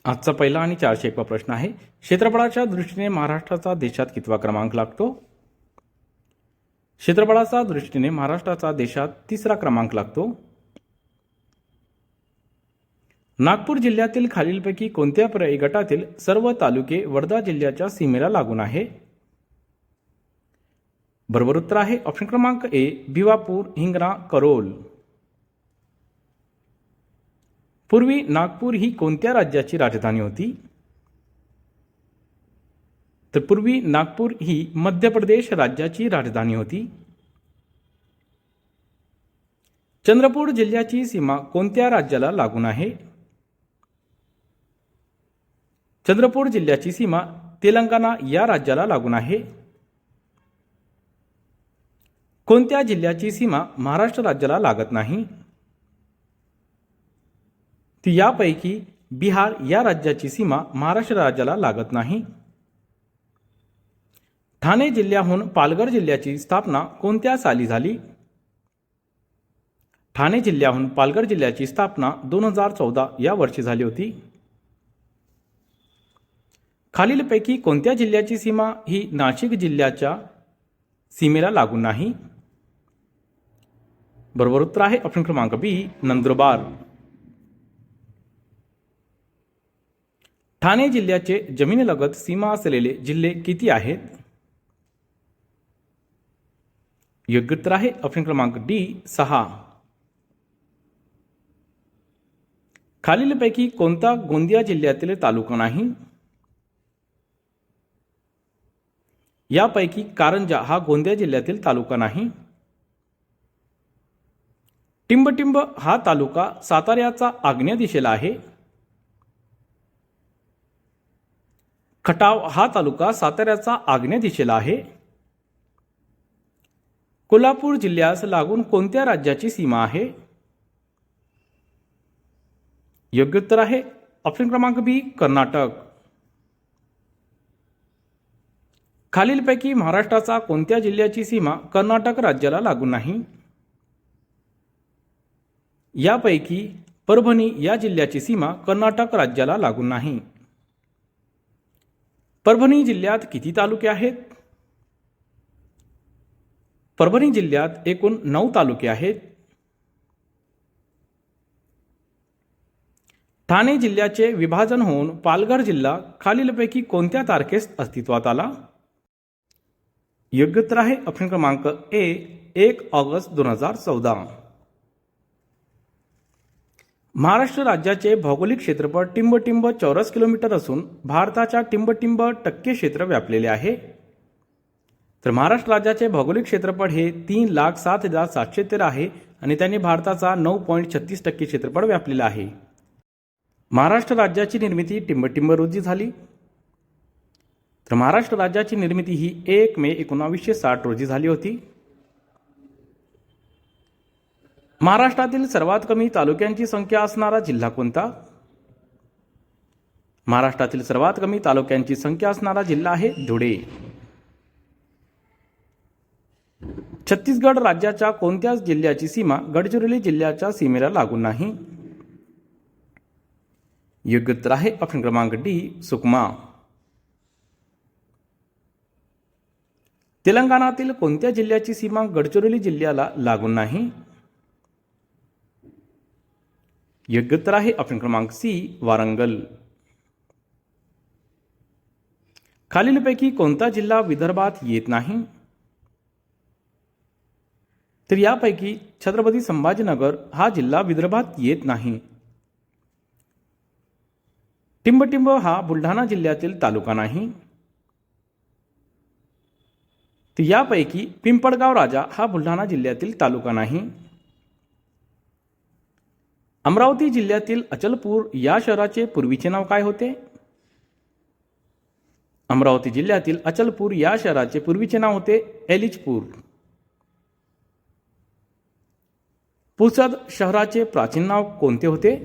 आजचा पहिला आणि 401वा प्रश्न आहे. क्षेत्रफळाच्या दृष्टीने महाराष्ट्राचा देशात कितवा क्रमांक लागतो? क्षेत्रफळाच्या दृष्टीने महाराष्ट्राचा देशात 3रा क्रमांक लागतो. नागपूर जिल्ह्यातील खालीलपैकी कोणत्या गटातील सर्व तालुके वर्धा जिल्ह्याच्या सीमेला लागून आहे? बरोबर उत्तर आहे ऑप्शन क्रमांक ए भिवापूर, हिंगणा, करोल. पूर्वी नागपूर ही कोणत्या राज्याची राजधानी होती? तर पूर्वी नागपूर ही मध्य प्रदेश राज्याची राजधानी होती. चंद्रपूर जिल्ह्याची सीमा कोणत्या राज्याला लागून आहे? चंद्रपूर जिल्ह्याची सीमा तेलंगणा या राज्याला लागून आहे. कोणत्या जिल्ह्याची सीमा महाराष्ट्र राज्याला लागत नाही? ती यापैकी बिहार या राज्याची सीमा महाराष्ट्र राज्याला लागत नाही. ठाणे जिल्ह्याहून पालघर जिल्ह्याची स्थापना कोणत्या साली झाली? ठाणे जिल्ह्याहून पालघर जिल्ह्याची स्थापना 2014 या वर्षी झाली होती. खालीलपैकी कोणत्या जिल्ह्याची सीमा ही नाशिक जिल्ह्याच्या सीमेला लागून नाही? बरोबर उत्तर आहे ऑप्शन क्रमांक बी नंदुरबार. ठाणे जिल्ह्याचे जमिनीलगत सीमा असलेले जिल्हे किती आहेत? योग्य उत्तर आहे ऑप्शन क्रमांक डी 6. खालीलपैकी कोणता गोंदिया जिल्ह्यातील तालुका नाही? यापैकी कारंजा हा गोंदिया जिल्ह्यातील तालुका नाही. टिंबटिंब हा तालुका साताऱ्याचा आग्नेय दिशेला आहे. खटाव हा तालुका साताऱ्याचा आग्नेय दिशेला आहे. कोल्हापूर जिल्ह्यास लागून कोणत्या राज्याची सीमा आहे? योग्य उत्तर आहे ऑप्शन क्रमांक बी कर्नाटक. खालीलपैकी महाराष्ट्राचा कोणत्या जिल्ह्याची सीमा कर्नाटक राज्याला लागून नाही? यापैकी परभणी या जिल्ह्याची सीमा कर्नाटक राज्याला लागून नाही. परभणी जिल्ह्यात किती तालुके आहेत? परभणी जिल्ह्यात एकूण 9 तालुके आहेत. ठाणे जिल्ह्याचे विभाजन होऊन पालघर जिल्हा खालीलपैकी कोणत्या तारखेस अस्तित्वात आला? योग्य उत्तर आहे ऑप्शन क्रमांक ए 1 ऑगस्ट 2014. महाराष्ट्र राज्याचे भौगोलिक क्षेत्रफळ टिंबटिंब चौरस किलोमीटर असून भारताच्या टिंबटिंब टक्के क्षेत्र व्यापलेले आहे. तर महाराष्ट्र राज्याचे भौगोलिक क्षेत्रफळ हे 3,07,713 आहे आणि त्याने भारताचा 9.36% क्षेत्रफळ व्यापलेला आहे. महाराष्ट्र राज्याची निर्मिती टिंबटिंब रोजी झाली. तर महाराष्ट्र राज्याची निर्मिती ही 1 मे 1960 रोजी झाली होती. महाराष्ट्रातील सर्वात कमी तालुक्यांची संख्या असणारा जिल्हा कोणता? महाराष्ट्रातील सर्वात कमी तालुक्यांची संख्या असणारा जिल्हा आहे धुळे. छत्तीसगड राज्याच्या कोणत्याच जिल्ह्याची सीमा गडचिरोली जिल्ह्याच्या सीमेला लागून नाही? योग्य उत्तर आहे ऑप्शन क्रमांक डी सुकमा. तेलंगणातील कोणत्या जिल्ह्याची सीमा गडचिरोली जिल्ह्याला लागून नाही? योग्य उत्तर आहे ऑप्शन क्रमांक सी वारंगल. खालीलपैकी कोणता जिल्हा विदर्भात येत नाही? तर यापैकी छत्रपती संभाजीनगर हा जिल्हा विदर्भात येत नाही. टिंबटिंब हा बुलढाणा जिल्ह्यातील तालुका नाही. तर यापैकी पिंपळगाव राजा हा बुलढाणा जिल्ह्यातील तालुका नाही. अमरावती जिल्ह्यातील अचलपूर या शहराचे पूर्वीचे नाव काय होते? अमरावती जिल्ह्यातील अचलपूर या शहराचे पूर्वीचे नाव होते एलिचपूर. पुसद शहराचे प्राचीन नाव कोणते होते?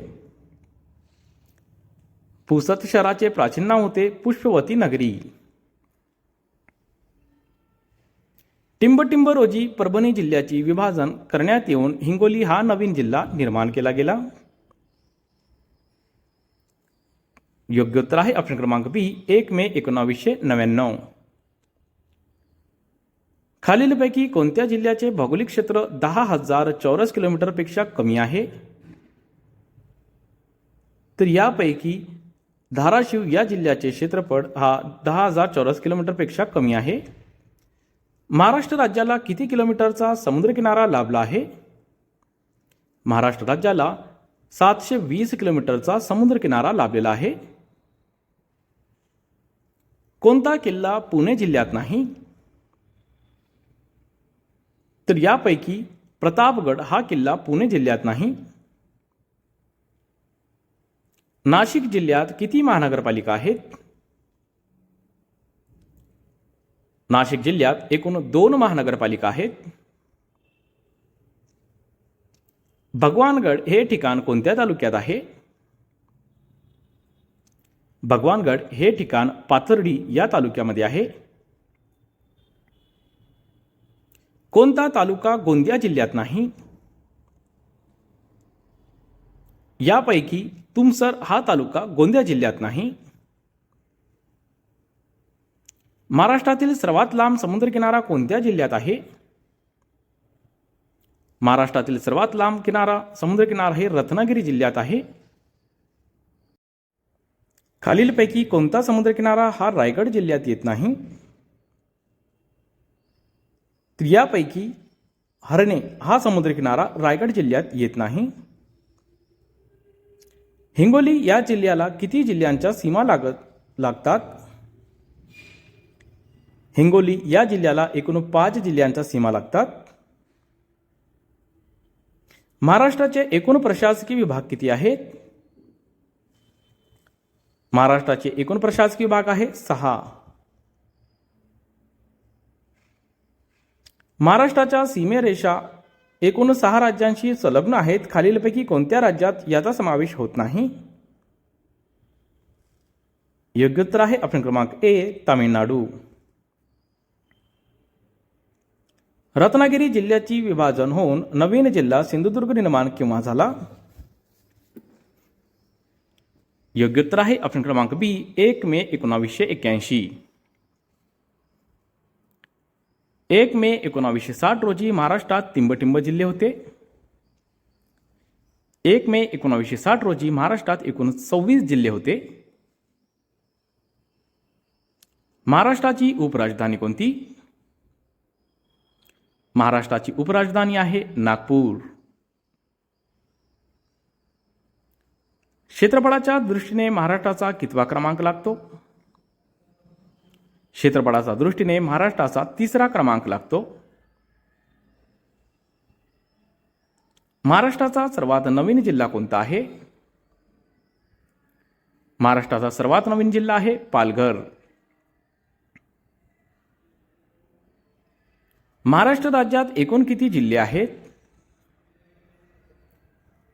पुसद शहराचे प्राचीन नाव होते पुष्पवती नगरी. टिंबटिंब रोजी परभणी जिल्ह्याची विभाजन करण्यात येऊन हिंगोली हा नवीन जिल्हा निर्माण केला गेला. योग्य उत्तर आहे ऑप्शन क्रमांक बी 1 मे 1999. खालीलपैकी कोणत्या जिल्ह्याचे भौगोलिक क्षेत्र 10,000 चौरस किलोमीटरपेक्षा कमी आहे? तर यापैकी धाराशिव या जिल्ह्याचे क्षेत्रफळ हा 10,000 चौरस किलोमीटरपेक्षा कमी आहे. महाराष्ट्र राज्याला किती किलोमीटरचा समुद्रकिनारा लाभला आहे? महाराष्ट्र राज्याला 720 किलोमीटरचा समुद्रकिनारा लाभलेला आहे. कोणता किल्ला पुणे जिल्ह्यात नाही? तर यापैकी प्रतापगड हा किल्ला पुणे जिल्ह्यात नाही. नाशिक जिल्ह्यात किती महानगरपालिका आहेत? नाशिक जिल्ह्यात एकूण 2 महानगरपालिका आहेत. भगवानगड हे ठिकाण कोणत्या तालुक्यात आहे? भगवानगड हे ठिकाण पाथर्डी या तालुक्यामध्ये आहे. कोणता तालुका गोंदिया जिल्ह्यात नाही? यापैकी तुमसर हा तालुका गोंदिया जिल्ह्यात नाही. महाराष्ट्रातील सर्वात लांब समुद्रकिनारा कोणत्या जिल्ह्यात आहे? महाराष्ट्रातील सर्वात लांब समुद्रकिनारा हे रत्नागिरी जिल्ह्यात आहे. खालीलपैकी कोणता समुद्रकिनारा हा रायगड जिल्ह्यात येत नाही? यापैकी हरणे हा समुद्रकिनारा रायगड जिल्ह्यात येत नाही. हिंगोली या जिल्ह्याला किती जिल्ह्यांच्या सीमा लागतात? हिंगोली या जिल्ह्याला एकूण 5 जिल्ह्यांच्या सीमा लागतात. महाराष्ट्राचे एकूण प्रशासकीय विभाग किती आहेत? महाराष्ट्राचे एकूण प्रशासकीय विभाग आहे 6. महाराष्ट्राच्या सीमेरेषा एकूण 6 राज्यांशी संलग्न आहेत. खालीलपैकी कोणत्या राज्यात याचा समावेश होत नाही? योग्य उत्तर आहे ऑप्शन क्रमांक ए तामिळनाडू. रत्नागिरी जिल्ह्याची विभाजन होऊन नवीन जिल्हा सिंधुदुर्ग निर्माण केव्हा झाला? योग्य उत्तर आहे ऑप्शन क्रमांक बी 1 मे 1981. 1 मे 1960 रोजी महाराष्ट्रात टिंबटिंब जिल्हे होते. 1 मे 1960 रोजी महाराष्ट्रात एकूण 26 जिल्हे होते. महाराष्ट्राची उपराजधानी कोणती? महाराष्ट्राची उपराजधानी आहे नागपूर. क्षेत्रफळाच्या दृष्टीने महाराष्ट्राचा कितवा क्रमांक लागतो? क्षेत्रफळाच्या दृष्टीने महाराष्ट्राचा 3रा क्रमांक लागतो. महाराष्ट्राचा सर्वात नवीन जिल्हा कोणता आहे? महाराष्ट्राचा सर्वात नवीन जिल्हा आहे पालघर. महाराष्ट्र राज्यात एकूण किती जिल्हे आहेत?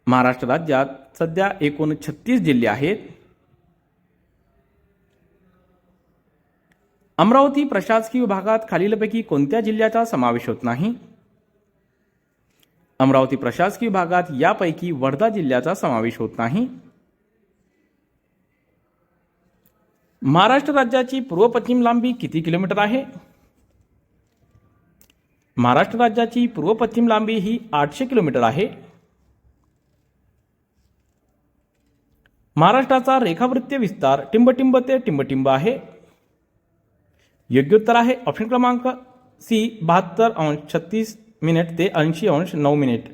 महाराष्ट्र राज्यात सध्या एकूण 36 जिल्हे आहेत. अमरावती प्रशासकीय विभागात खालीलपैकी कोणत्या जिल्ह्याचा समावेश होत नाही? अमरावती प्रशासकीय विभागात यापैकी वर्धा जिल्ह्याचा समावेश होत नाही. महाराष्ट्र राज्याची पूर्व पश्चिम लांबी किती किलोमीटर आहे? महाराष्ट्र राज्याची पूर्व पश्चिम लांबी ही 800 किलोमीटर आहे. महाराष्ट्राचा रेखावृत्तीय विस्तार टिंबटिंब ते टिंबटिंब आहे. योग्य उत्तर आहे ऑप्शन क्रमांक सी 72°36' ते 80°9'.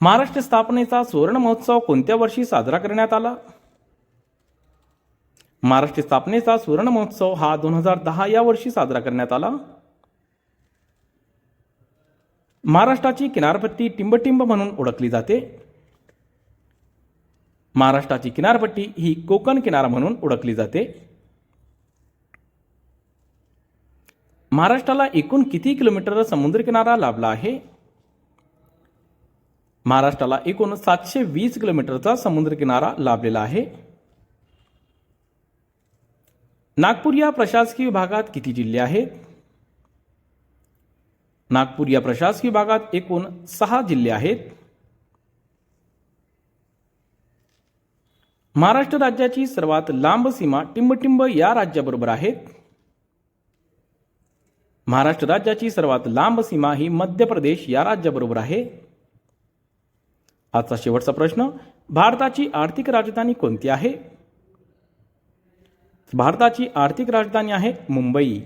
महाराष्ट्र स्थापनेचा सुवर्ण महोत्सव कोणत्या वर्षी साजरा करण्यात आला? महाराष्ट्र स्थापनेचा सुवर्ण महोत्सव हा 2010 या वर्षी साजरा करण्यात आला. महाराष्ट्राची किनारपट्टी टिंबटिंब म्हणून ओळखली जाते. महाराष्ट्राची किनारपट्टी ही कोकण किनारा म्हणून ओळखली जाते. महाराष्ट्राला एकूण किती किलोमीटर समुद्रकिनारा लाभला आहे? महाराष्ट्राला एकूण 720 किलोमीटरचा समुद्रकिनारा लाभलेला आहे. नागपूर या प्रशासकीय विभागात किती जिल्हे आहेत? नागपूर या प्रशासकीय विभागात एकूण 6 जिल्हे आहेत. महाराष्ट्र राज्याची सर्वात लांब सीमा टिंबटिंब या राज्याबरोबर आहे. महाराष्ट्र राज्याची सर्वात लांब सीमा ही मध्य प्रदेश या राज्याबरोबर आहे. आजचा शेवटचा प्रश्न, भारताची आर्थिक राजधानी कोणती आहे? भारताची आर्थिक राजधानी आहे मुंबई.